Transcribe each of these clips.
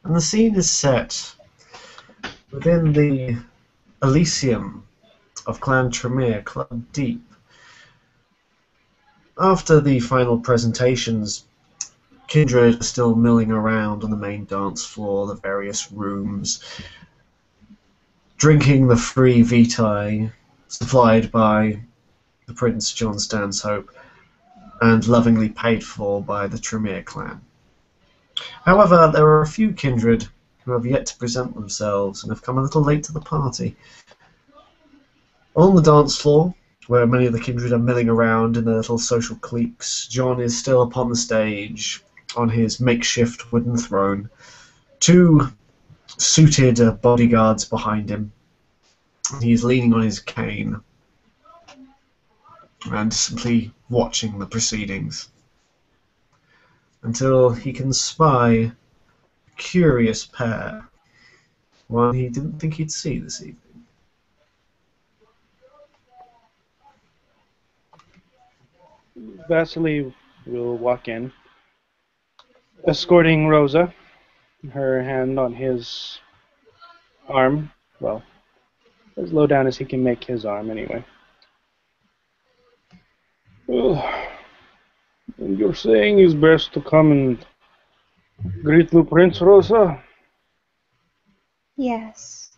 And the scene is set within the Elysium of Clan Tremere, Club Deep. After the final presentations, Kindred are still milling around on the main dance floor, the various rooms, drinking the free vitae supplied by the Prince John Stanshope and lovingly paid for by the Tremere clan. However, there are a few kindred who have yet to present themselves and have come a little late to the party. On the dance floor, where many of the kindred are milling around in their little social cliques, John is still upon the stage on his makeshift wooden throne. Two suited bodyguards behind him. He's leaning on his cane and simply watching the proceedings until he can spy a curious pair, one he didn't think he'd see this evening. Vasily will walk in, escorting Rosa, her hand on his arm. Well, as low down as he can make his arm, anyway. Well, and you're saying it's best to come and greet the Prince, Rosa? Yes.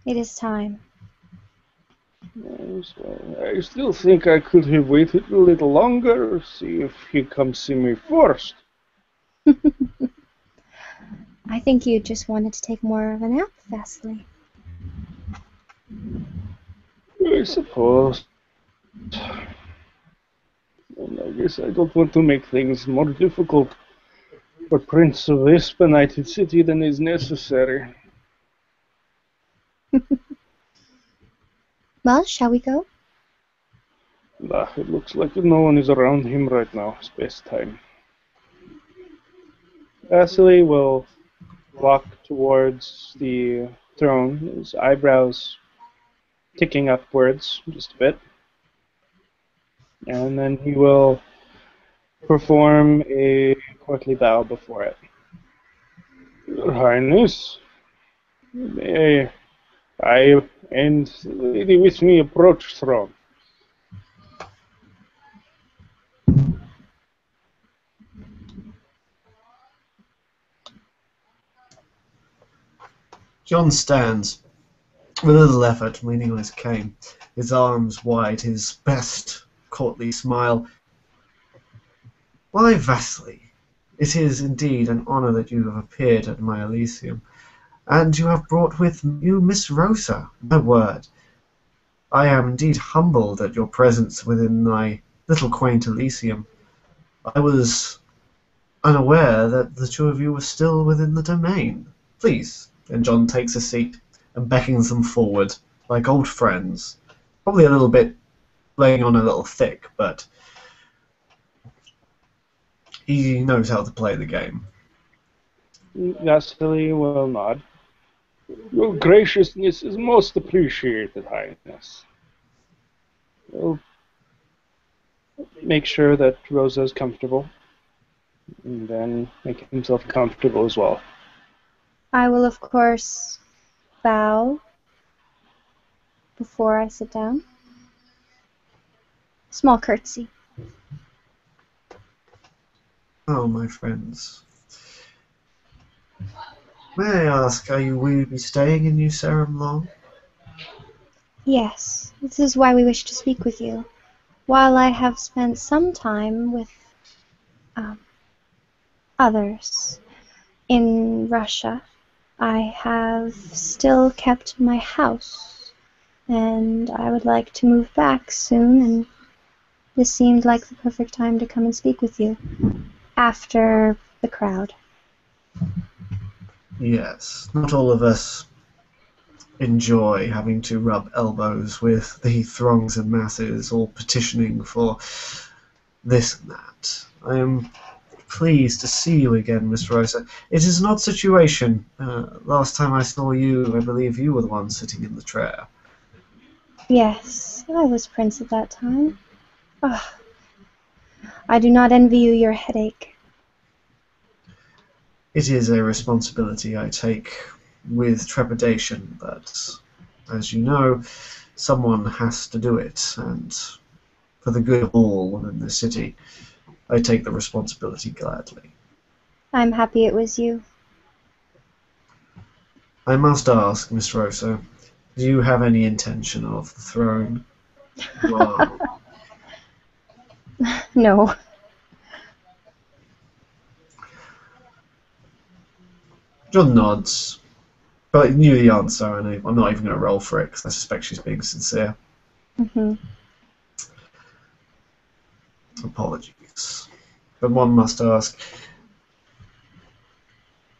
It is time. Yes, well, I still think I could have waited a little longer, see if he comes see me first. I think you just wanted to take more of a nap, Vasily. I suppose. And I guess I don't want to make things more difficult for Prince of this benighted city than is necessary. Well, shall we go? Nah, it looks like no one is around him right now. It's best time. Vasily will walk towards the throne, his eyebrows ticking upwards just a bit. And then he will perform a courtly bow before it. Your Highness, may I and the lady with me approach throne. John stands with a little effort, leaning on his cane, his arms wide, his best courtly smile. Why, Vasily, it is indeed an honour that you have appeared at my Elysium, and you have brought with you Miss Rosa. My word, I am indeed humbled at your presence within my little quaint Elysium. I was unaware that the two of you were still within the domain. Please. And John takes a seat and beckons them forward, like old friends. Probably a little bit laying on a little thick, but he knows how to play the game. Vasily will nod. Your graciousness is most appreciated, Highness. We'll make sure that Rosa is comfortable, and then make himself comfortable as well. I will, of course, bow before I sit down. Small curtsy. Oh, my friends. May I ask, will you be staying in New Sarum long? Yes, this is why we wish to speak with you. While I have spent some time with others in Russia, I have still kept my house, and I would like to move back soon, and this seemed like the perfect time to come and speak with you after the crowd. Yes, not all of us enjoy having to rub elbows with the throngs and masses, all petitioning for this and that. I am pleased to see you again, Miss Rosa. It is an odd situation. Last time I saw you, I believe you were the one sitting in the chair. Yes, I was prince at that time. Oh, I do not envy you your headache. It is a responsibility I take with trepidation, but as you know, someone has to do it, and for the good of all within the city, I take the responsibility gladly. I'm happy it was you. I must ask, Miss Rosa, do you have any intention of the throne? You are. No. John nods, but knew the answer, and I'm not even going to roll for it because I suspect she's being sincere. Hmm. Apologies. But one must ask,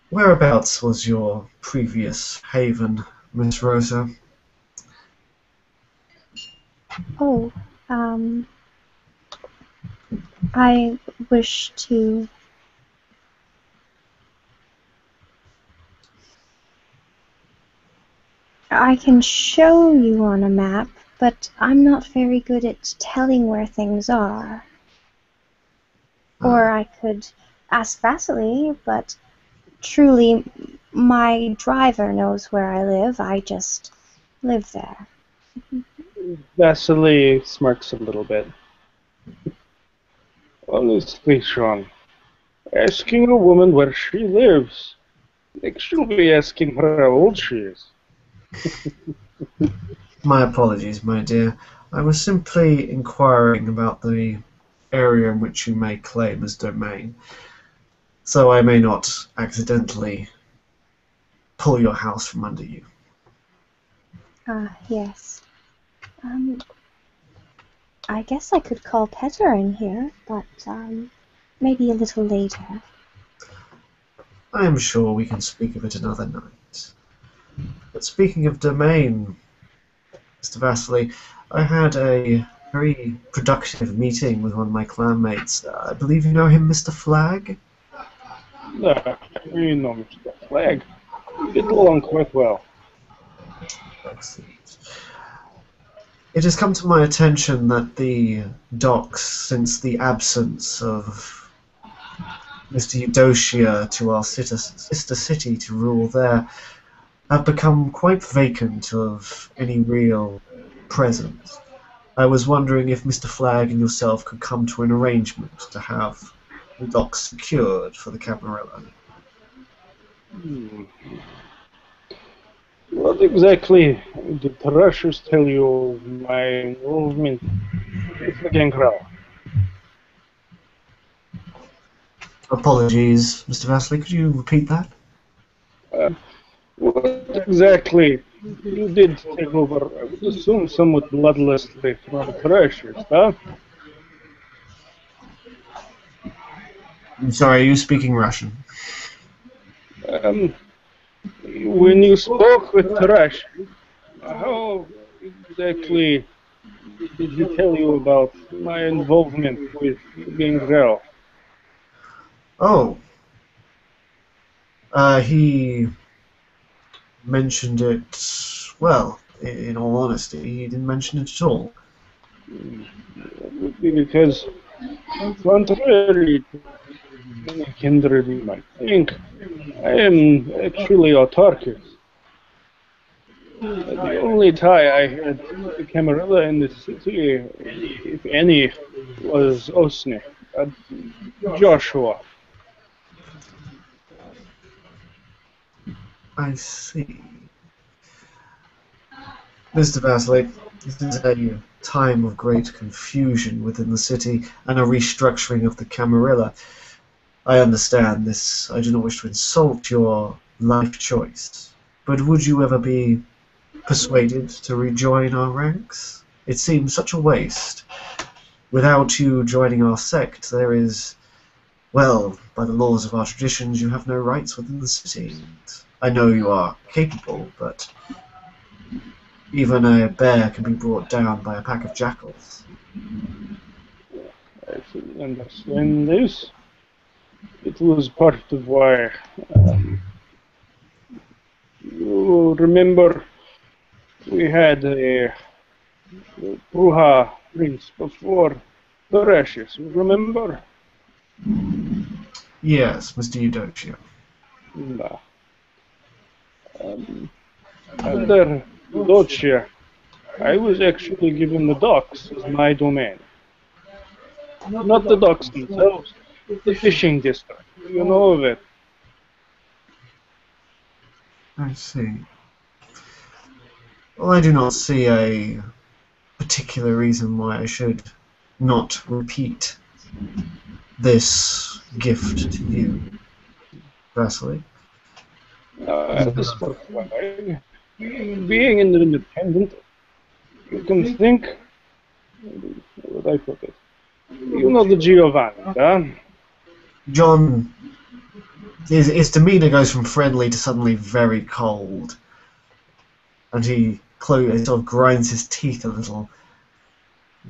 whereabouts was your previous haven, Miss Rosa? Oh, um, I wish to. I can show you on a map, but I'm not very good at telling where things are. Or Ah, I could ask Vasily, but truly, my driver knows where I live. I just live there. Vasily smirks a little bit. Honestly, Sean, asking a woman where she lives, like she'll be asking her how old she is. my apologies, my dear. I was simply inquiring about the area in which you may claim as domain, so I may not accidentally pull your house from under you. Ah, yes. I guess I could call Petter in here, but maybe a little later. I am sure we can speak of it another night. But speaking of domain, Mr. Vasily, I had a very productive meeting with one of my clanmates. I believe you know him, Mr. Flag? We know Mr. Flag. We get along quite well. Excellent. It has come to my attention that the docks, since the absence of Mr. Eudocia to our sister city to rule there, have become quite vacant of any real presence. I was wondering if Mr. Flagg and yourself could come to an arrangement to have the docks secured for the Camarilla. Hmm. What exactly did the Russians tell you of my involvement with the gangrel? Apologies, Mr. Vasily, could you repeat that? What exactly you did take over, I would assume, somewhat bloodlessly from the Russians, huh? I'm sorry, are you speaking Russian? Um, when you spoke with Tarash, how exactly did he tell you about my involvement with Gangrel? Oh, he mentioned it, well, in all honesty, he didn't mention it at all. That would be because, contrary to many kindred you might think, I am actually autarchist. The only tie I had to the Camarilla in the city, if any, was Osni, Joshua. I see. Mr. Vasily, this is a time of great confusion within the city and a restructuring of the Camarilla. I understand this. I do not wish to insult your life choice, but would you ever be persuaded to rejoin our ranks? It seems such a waste. Without you joining our sect, there is, well, by the laws of our traditions, you have no rights within the city. And I know you are capable, but even a bear can be brought down by a pack of jackals. I fully understand this. It was part of why you remember we had a Pruha prince before the rashes, remember? Yes, Mr. Eudocia. Nah. Under Doce, I was actually given the docks as my domain. Not the docks themselves, the fishing district. You know of it. I see. Well, I do not see a particular reason why I should not repeat this gift to you, Vasily. As for flag, being an independent, you can think. How would I put it? You know the Giovanni, huh? John, his demeanor goes from friendly to suddenly very cold, and he sort of grinds his teeth a little.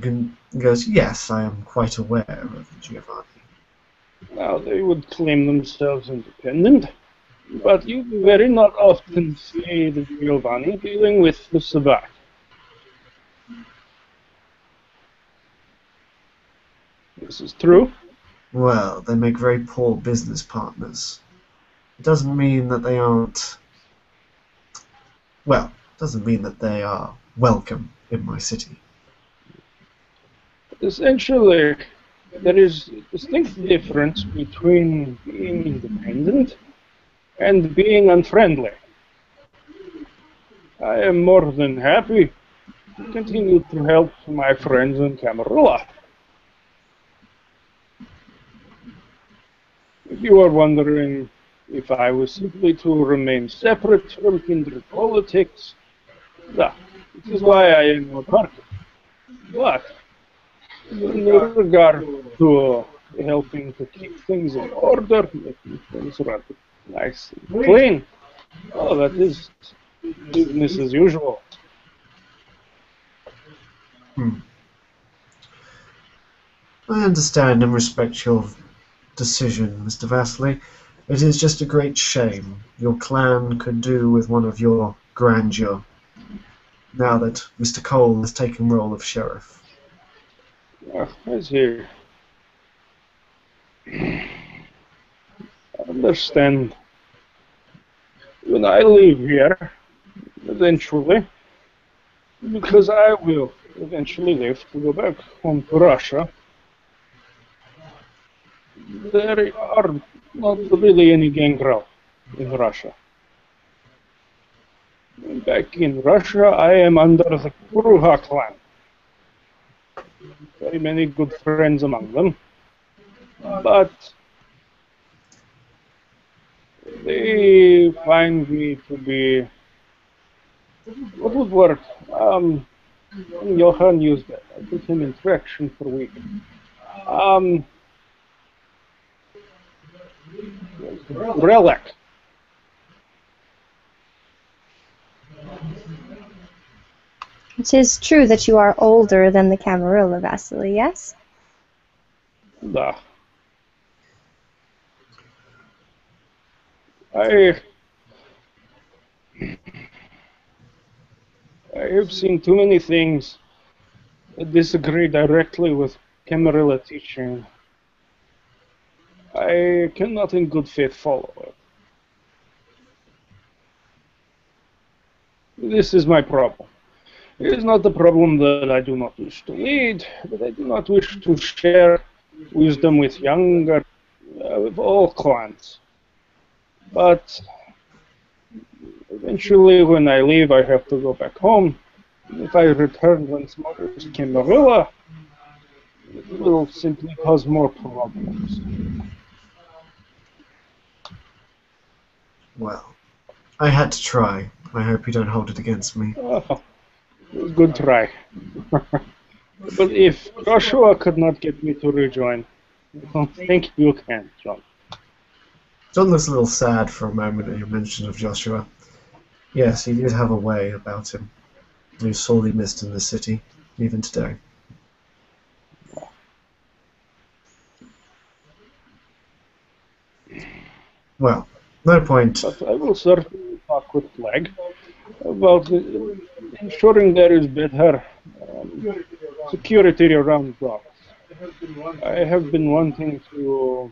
And goes, "Yes, I am quite aware of Giovanni." Now they would claim themselves independent, but you very not often see the Giovanni dealing with the Sabbat. This is true. Well, they make very poor business partners. It doesn't mean that they aren't. Well, it doesn't mean that they are welcome in my city. Essentially, there is a distinct difference between being independent and being unfriendly. I am more than happy to continue to help my friends in Camarilla. If you are wondering if I was simply to remain separate from kindred politics, that is why I am a party. But in regard to helping to keep things in order, making things run nice and clean, oh, that is business as usual. I understand and respect your decision, Mr. Vasily. It is just a great shame your clan could do with one of your grandeur, now that Mr. Cole has taken role of sheriff. I see. I understand. When I leave here, eventually, because I will eventually leave to go back home to Russia, there are not really any gangrel in Russia. Back in Russia, I am under the Kuruha clan. Very many good friends among them, but they find me to be what would work. Johan used that. I put him in traction for a week. Relic. It is true that you are older than the Camarilla, Vasily, yes? Da. I have seen too many things that disagree directly with Camarilla teaching. I cannot in good faith follow it. This is my problem. It is not the problem that I do not wish to lead, but I do not wish to share wisdom with younger, with all clans. But eventually, when I leave, I have to go back home. If I return once more to Camarilla, it will simply cause more problems. Well, I had to try. I hope you don't hold it against me. Oh, good try. But if Joshua could not get me to rejoin, I don't think you can, John. John looks a little sad for a moment at your mention of Joshua. Yes, he did have a way about him. He was sorely missed in the city, even today. Well, no point. But I will certainly talk with Flag about ensuring there is better security around dogs. I have been wanting to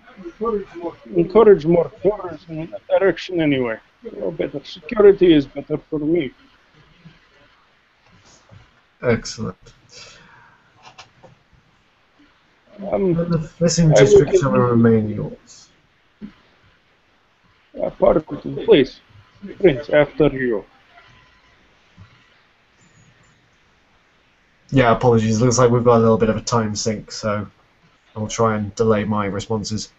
encourage more tourism in that direction anyway. Better security is better for me. Excellent. Um, And the fishing I will district give shall remain yours. pardon, please, Prince, after you. Yeah, apologies. Looks like we've got a little bit of a time sink, so I'll try and delay my responses.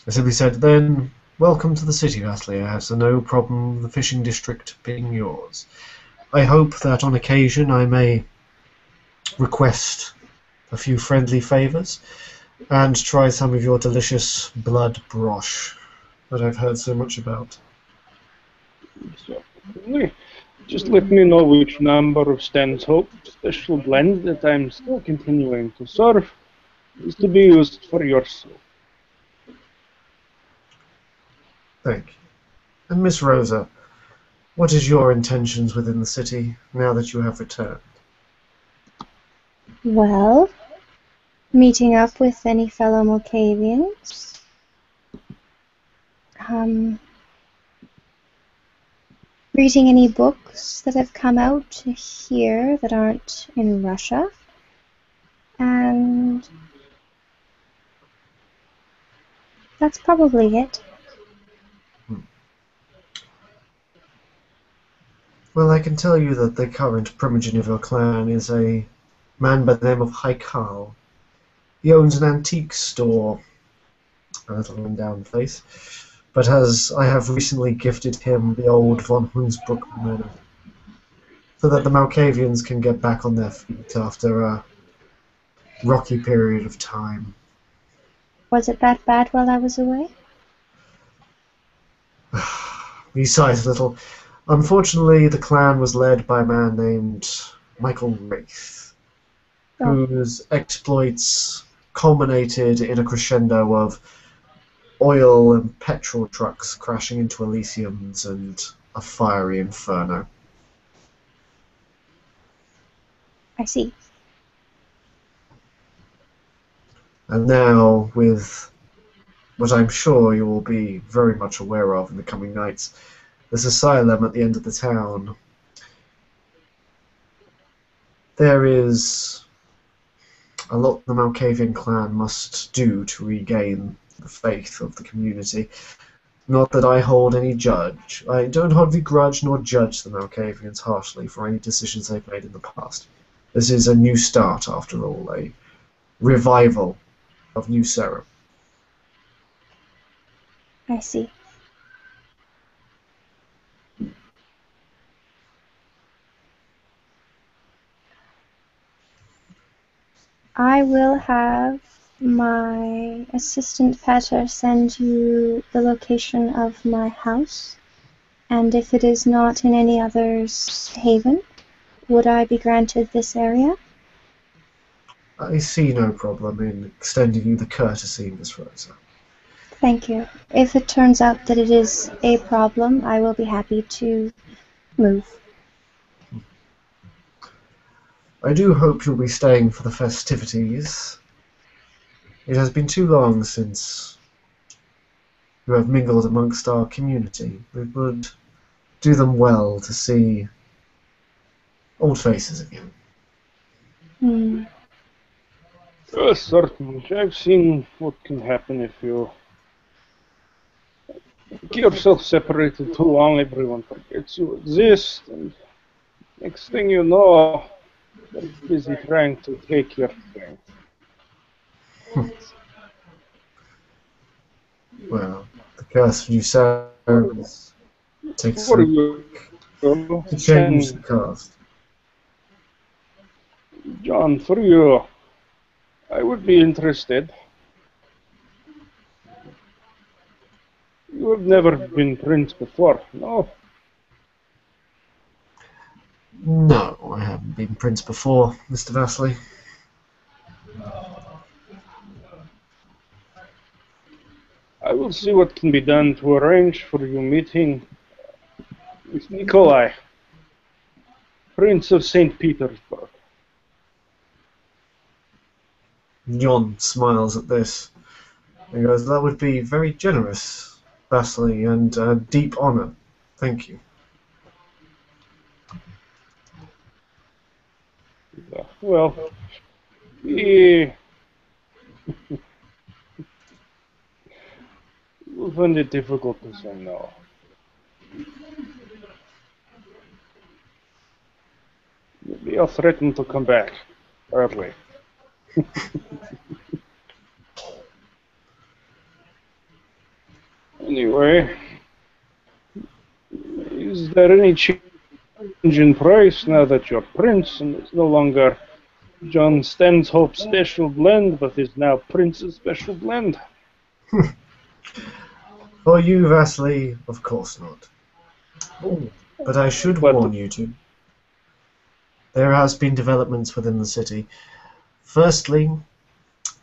I simply said, then, welcome to the city, Vasily. I have no problem with the fishing district being yours. I hope that on occasion I may request a few friendly favours and try some of your delicious blood brosh that I've heard so much about. So, just let me know which number of Stan's Hope special blend that I'm still continuing to serve is to be used for your soup. Thank you. And Miss Rosa, what is your intentions within the city now that you have returned? Well, meeting up with any fellow Malkavians. Reading any books that have come out here that aren't in Russia. And that's probably it. Well, I can tell you that the current primogenitor of your clan is a man by the name of Haikal. He owns an antique store, a little run down face, but I have recently gifted him the old von Hunsbrook manor, so that the Malkavians can get back on their feet after a rocky period of time. Was it that bad while I was away? He sighs a little. Unfortunately, the clan was led by a man named Michael Wraith, whose exploits culminated in a crescendo of oil and petrol trucks crashing into Elysiums and a fiery inferno. I see. And now, with what I'm sure you will be very much aware of in the coming nights, this asylum at the end of the town, there is a lot the Malkavian clan must do to regain the faith of the community. Not that I hold any judge. I don't hold any grudge nor judge the Malkavians harshly for any decisions they've made in the past. This is a new start, after all, a revival of New Serum. I see. I will have my assistant Petter send you the location of my house, and if it is not in any other's haven, would I be granted this area? I see no problem in extending you the courtesy, Miss Rosa. Thank you. If it turns out that it is a problem, I will be happy to move. I do hope you'll be staying for the festivities. It has been too long since you have mingled amongst our community. It would do them well to see old faces again. Certainly. I've seen what can happen if you keep yourself separated too long. Everyone forgets you exist, and next thing you know, they're busy trying to take your thing. Well, the curse of New Serum takes For so you, to change the cast. John, for you, I would be interested. You have never been prince before, no? No, I haven't been prince before, Mr. Vasily. I will see what can be done to arrange for you meeting with Nikolai, Prince of St. Petersburg. Yon smiles at this and goes, "That would be very generous, Vasily, and deep honor. Thank you." Well, we will find it difficult to say no. We are threatened to come back early. Anyway, is there any change in price now that you're Prince and it's no longer John Stanhope's special blend, but is now Prince's special blend? For you, Vasily, of course not. Oh, but I should But warn you two. There has been developments within the city. Firstly,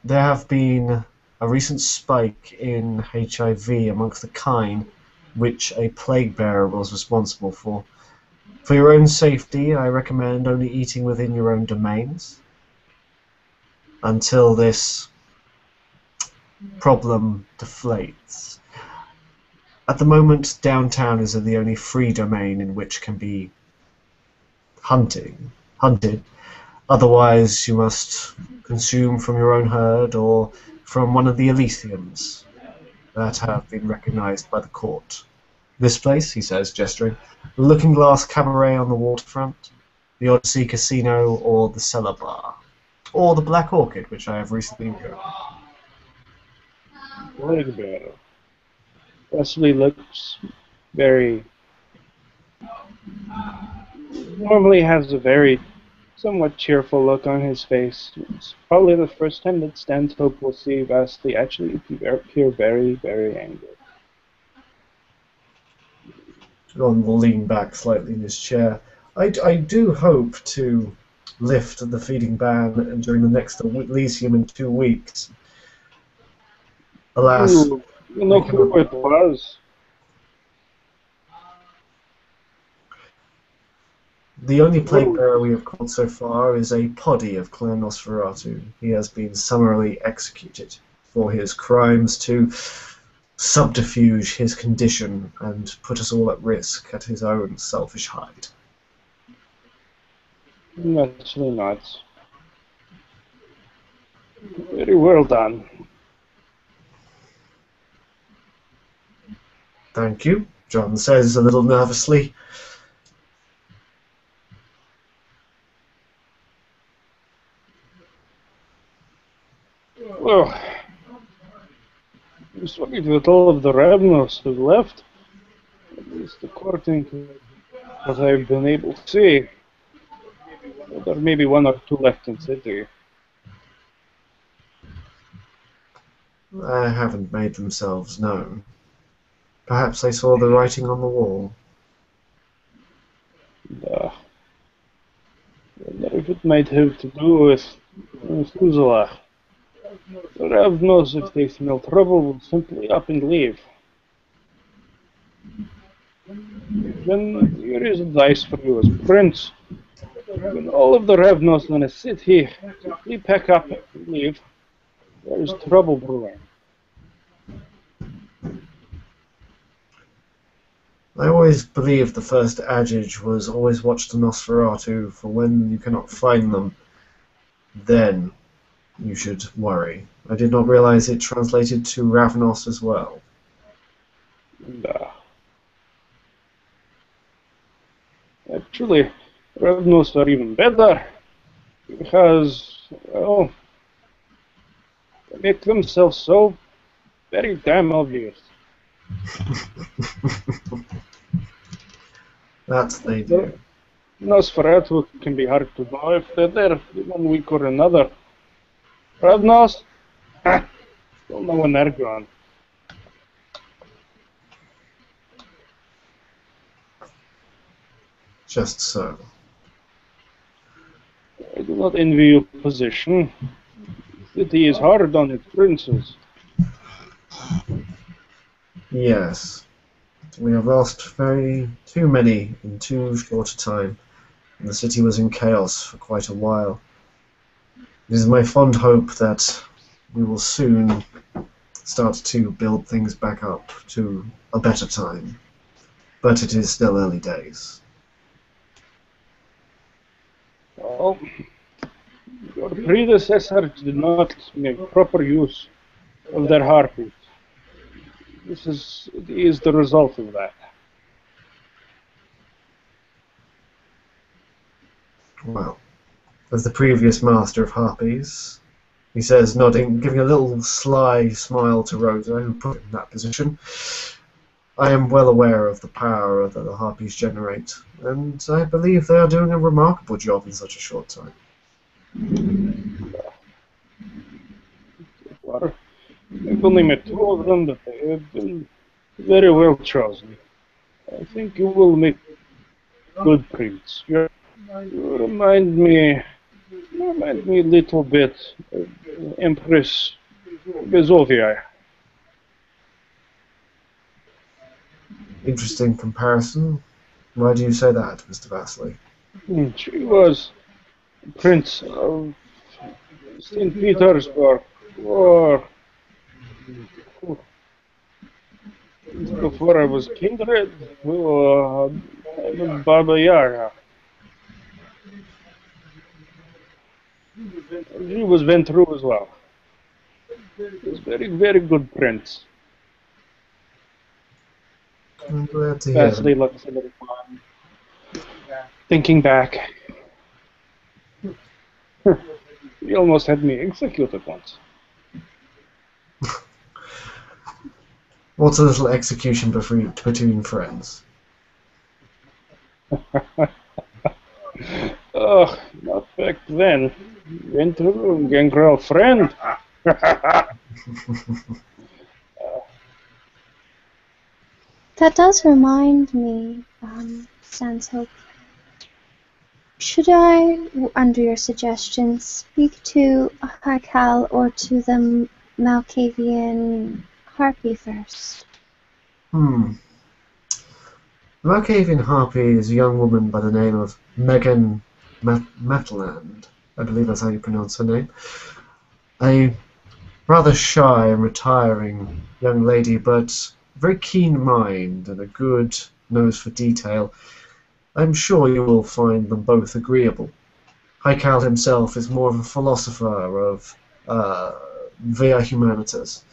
there have been a recent spike in HIV amongst the kine, which a plague bearer was responsible for. For your own safety, I recommend only eating within your own domains until this problem deflates. At the moment, downtown is the only free domain in which can be hunted. Otherwise, you must consume from your own herd or from one of the Elysiums that have been recognized by the court. This place, he says, gesturing, the Looking Glass Cabaret on the waterfront, the Odyssey Casino, or the Cellar Bar, or the Black Orchid, which I have recently reopened. plague bearer. Wesley looks very. Normally has a very somewhat cheerful look on his face. It's probably the first time that Stanhope will see Wesley actually appear very, very angry. Ron will lean back slightly in his chair. I do hope to lift the feeding ban during the next Elysium in 2 weeks. Alas, You know who it was? the only plague bearer we have caught so far is a poddy of Clan Nosferatu. He has been summarily executed for his crimes to subterfuge his condition and put us all at risk at his own selfish hide. Naturally not. Very well done. Thank you, John says a little nervously. Well, I'm sorry that all of the Ravnos have left. At least according to what I've been able to see. There may be one or two left in city. They haven't made themselves known. Perhaps they saw the writing on the wall. And, wonder if it might have to do with Methuselah. The Ravnos, if they smell trouble, will simply up and leave. Then here is advice for you as Prince. When all of the Ravnos in a city simply pack up and leave, there is trouble brewing. I always believed the first adage was always watch the Nosferatu, for when you cannot find them, then you should worry. I did not realize it translated to Ravnos as well. And, actually, Ravnos are even better because, well, they make themselves so very damn obvious. That they do. Nosferatu can be hard to know if they're there 1 week or another. Ravnos, don't know when they're gone. Just so. I do not envy your position. The city is hard on its princes. Yes. We have lost too many in too short a time, and the city was in chaos for quite a while. It is my fond hope that we will soon start to build things back up to a better time. But it is still early days. Well, your predecessor did not make proper use of their harpies. Is the result of that. Well, as the previous master of harpies, he says, nodding, giving a little sly smile to Rosa, who put him in that position. I am well aware of the power that the harpies generate, and I believe they are doing a remarkable job in such a short time. Or I've only met two of them, but they have been very well chosen. I think you will make good prince. You remind me a little bit of Empress Bezovia. Interesting comparison. Why do you say that, Mr. Vasily? She was Prince of St. Petersburg for before I was kindred to Baba Yaga. She was Ventru as well. He was very good prince. I'm glad to hear Vasily that. looks a little fun. Thinking back, he almost had me executed once. What's a little execution between friends? Oh, not back then. Ventru, gangrel friend. That does remind me, Sanshope. Should I, under your suggestion, speak to Harkal or to the Malkavian Harpy first? The Malkavian harpy is a young woman by the name of Megan Matland. I believe that's how you pronounce her name. A rather shy and retiring young lady, but very keen mind and a good nose for detail. I'm sure you will find them both agreeable. Haikal himself is more of a philosopher of via humanitas,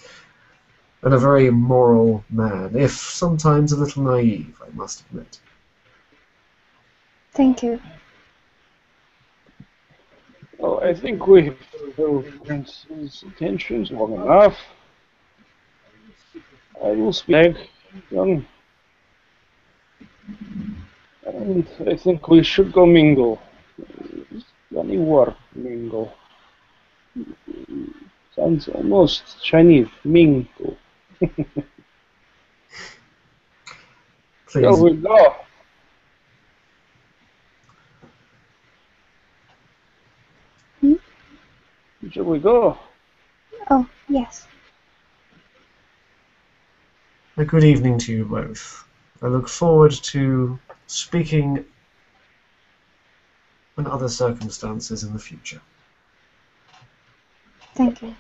and a very moral man, if sometimes a little naive, I must admit. Thank you. Well, I think we've held Prince's attentions long enough. I will speak, young, and I think we should go mingle. Any war mingle. Sounds almost Chinese. Mingle. Shall Please, we go? Hmm? Shall we go? Oh, yes. a good evening to you both. I look forward to speaking in other circumstances in the future. Thank you.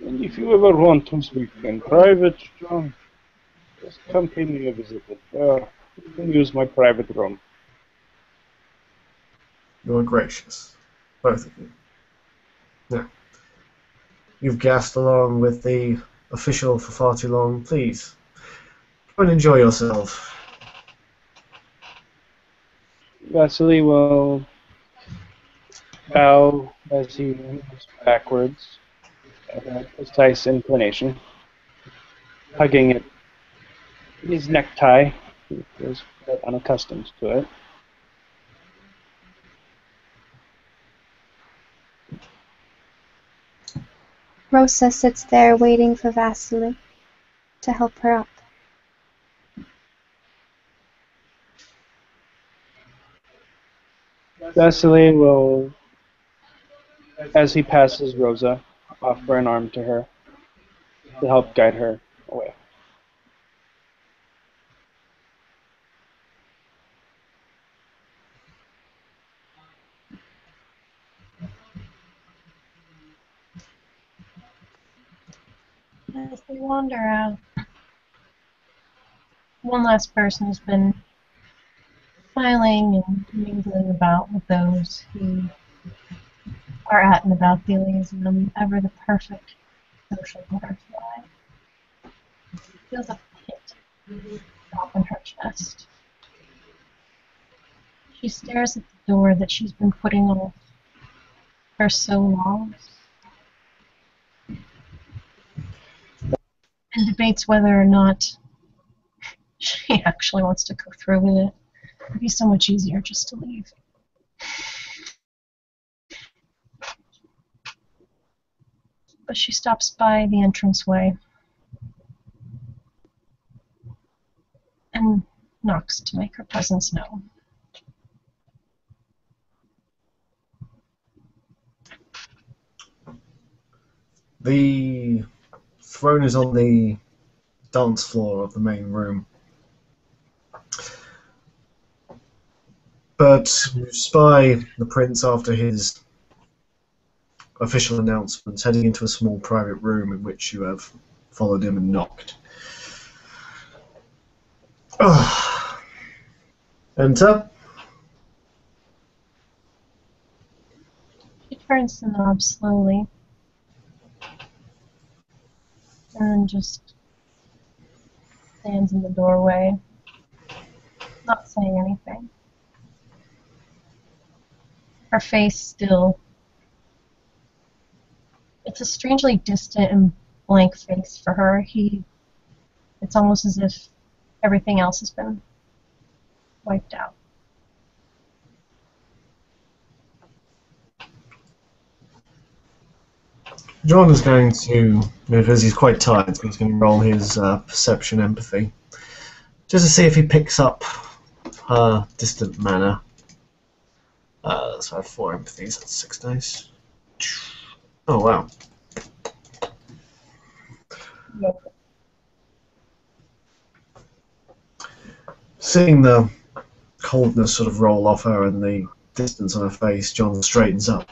And if you ever want to speak in private, John, just come pay me a visit. You can use my private room. You're gracious, both of you. Now, you've gassed along with the official for far too long. Please, go and enjoy yourself. Vasily will bow as he moves backwards at a precise inclination, hugging it. His necktie. He was quite unaccustomed to it. Rosa sits there waiting for Vasily to help her up. Vasily will, as he passes Rosa, offer an arm to her to help guide her away. we wander out. One last person has been smiling and mingling about with those who are at and about the Elysium, ever the perfect social butterfly. Feels a pit drop in her chest. She stares at the door that she's been putting off for so long and debates whether or not she actually wants to go through with it. It'd be so much easier just to leave. But she stops by the entranceway and knocks to make her presence known. The throne is on the dance floor of the main room. But you spy the prince after his official announcements, heading into a small private room in which you have followed him and knocked. Enter. She turns the knob slowly and just stands in the doorway, not saying anything. Her face still. It's a strangely distant and blank face for her. It's almost as if everything else has been wiped out. John is going to, because he's quite tired, so he's going to roll his perception empathy, just to see if he picks up her distant manner. So I have 4 empathies, that's 6 dice. Oh wow. Yep. Seeing the coldness sort of roll off her and the distance on her face, John straightens up.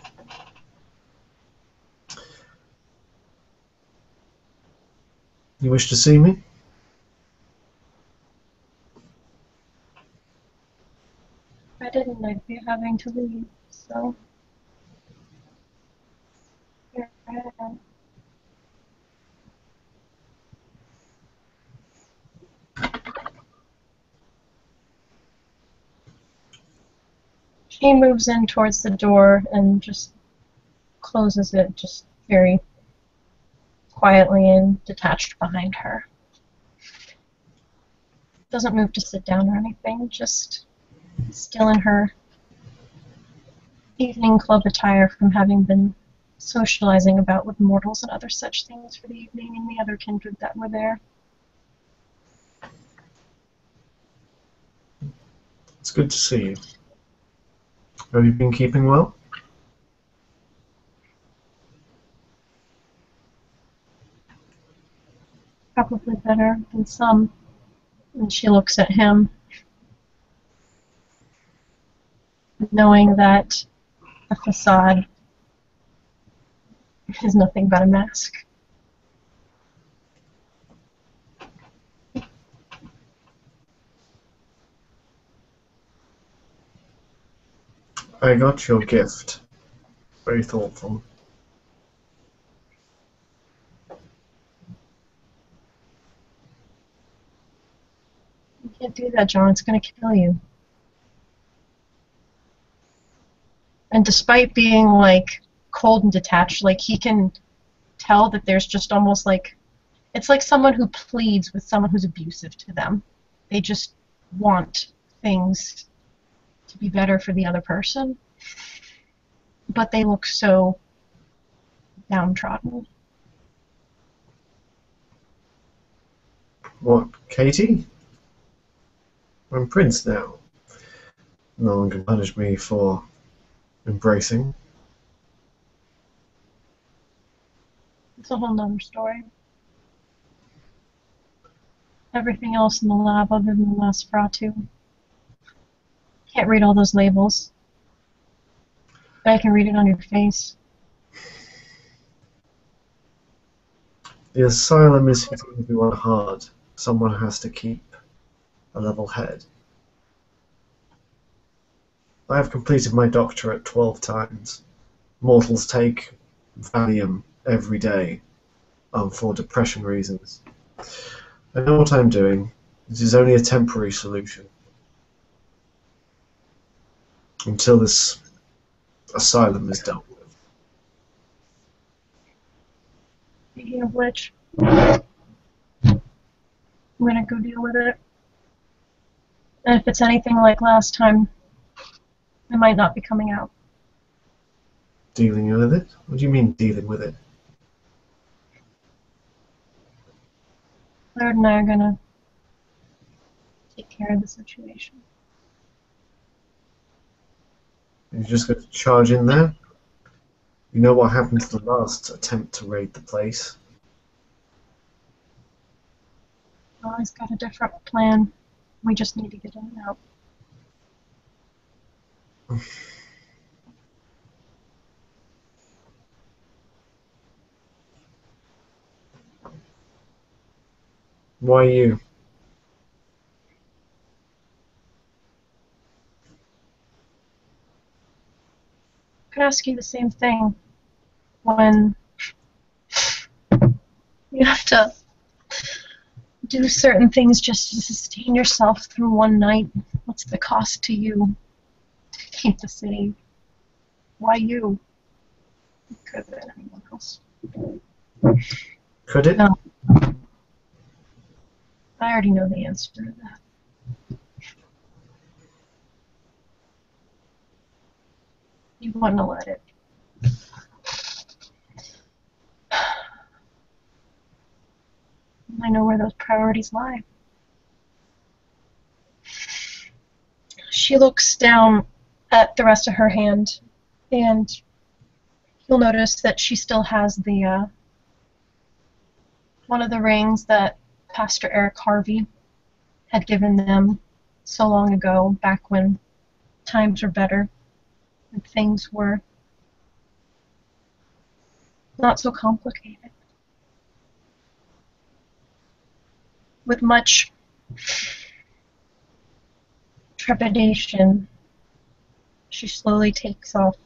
You wish to see me? I didn't, I'd be having to leave, so here I am. She moves in towards the door and just closes it just very quietly and detached behind her. Doesn't move to sit down or anything, just still in her evening club attire from having been socializing about with mortals and other such things for the evening and the other kindred that were there. It's good to see you. Have you been keeping well? Probably better than some. And she looks at him, knowing that a facade is nothing but a mask. I got your gift. Very thoughtful. You can't do that, John. It's going to kill you. And despite being, like, cold and detached, like, he can tell that there's just almost, like, it's like someone who pleads with someone who's abusive to them. They just want things to be better for the other person, but they look so downtrodden. What, Katie? I'm Prince now. No one can punish me for embracing. It's a whole nother story. Everything else in the lab other than the Nosferatu. Can't read all those labels, but I can read it on your face. The asylum is hitting everyone hard. Someone has to keep a level head. I have completed my doctorate 12 times. Mortals take Valium every day for depression reasons. I know what I'm doing. It is only a temporary solution. Until this asylum is dealt with. Speaking of which, I'm gonna go deal with it. And if it's anything like last time, it might not be coming out. Dealing with it? What do you mean dealing with it? Laird and I are gonna take care of the situation. You're just going to charge in there? You know what happened to the last attempt to raid the place? Well, he's got a different plan. We just need to get in and out. Why you? I could ask you the same thing when you have to do certain things just to sustain yourself through one night. What's the cost to you to keep the city? Why you? It could have been anyone else. Could it? No. I already know the answer to that. You want to let it. I know where those priorities lie. She looks down at the rest of her hand, and you'll notice that she still has the one of the rings that Pastor Eric Harvey had given them so long ago, back when times were better and things were not so complicated. With much trepidation, she slowly takes off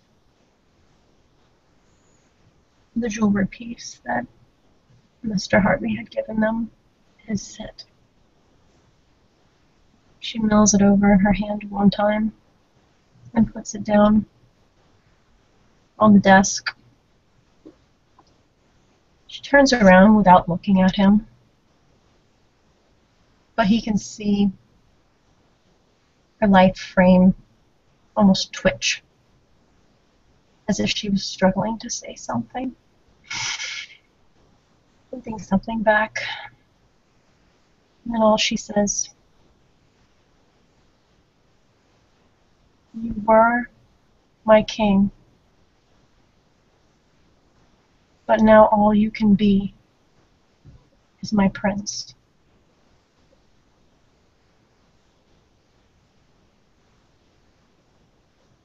the jewelry piece that Mr. Hartley had given them, his set. She mills it over her hand one time and puts it down on the desk. She turns around without looking at him, but he can see her lithe frame almost twitch, as if she was struggling to say something. Holding something back. And then all she says, "You were my king, but now all you can be is my prince."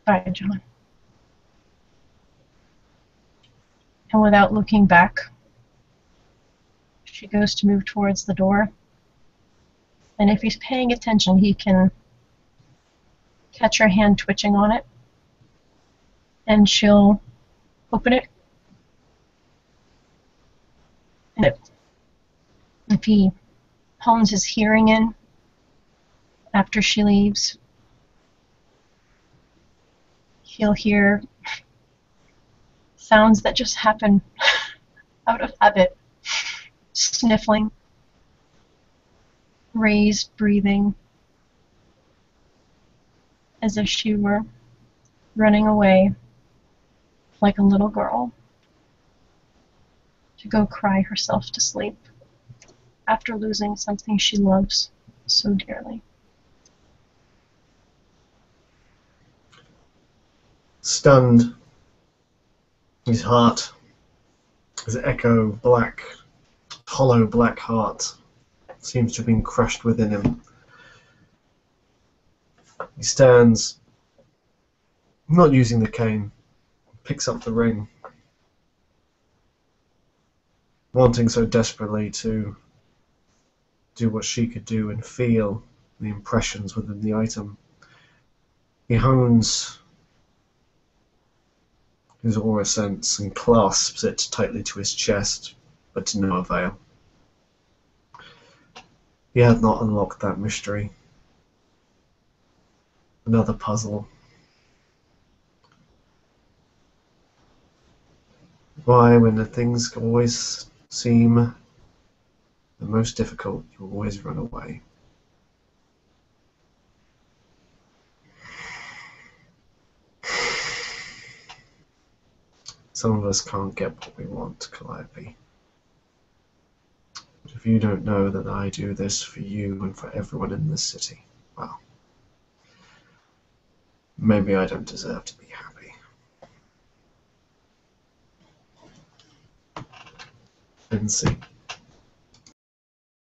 Bye, John. And without looking back, she goes to move towards the door. And if he's paying attention, he can catch her hand twitching on it. And she'll open it. And if he hones his hearing in after she leaves, he'll hear sounds that just happen out of habit. Sniffling, raised breathing, as if she were running away like a little girl to go cry herself to sleep after losing something she loves so dearly. Stunned, his heart, his hollow black heart seems to have been crushed within him. He stands, not using the cane, picks up the ring. wanting so desperately to do what she could do and feel the impressions within the item. He hones his aura sense and clasps it tightly to his chest, but to no avail. He had not unlocked that mystery. Another puzzle. Why, when the things always seem the most difficult, you always run away. Some of us can't get what we want, Calliope. But if you don't know that I do this for you and for everyone in this city, well, maybe I don't deserve to be happy. And see.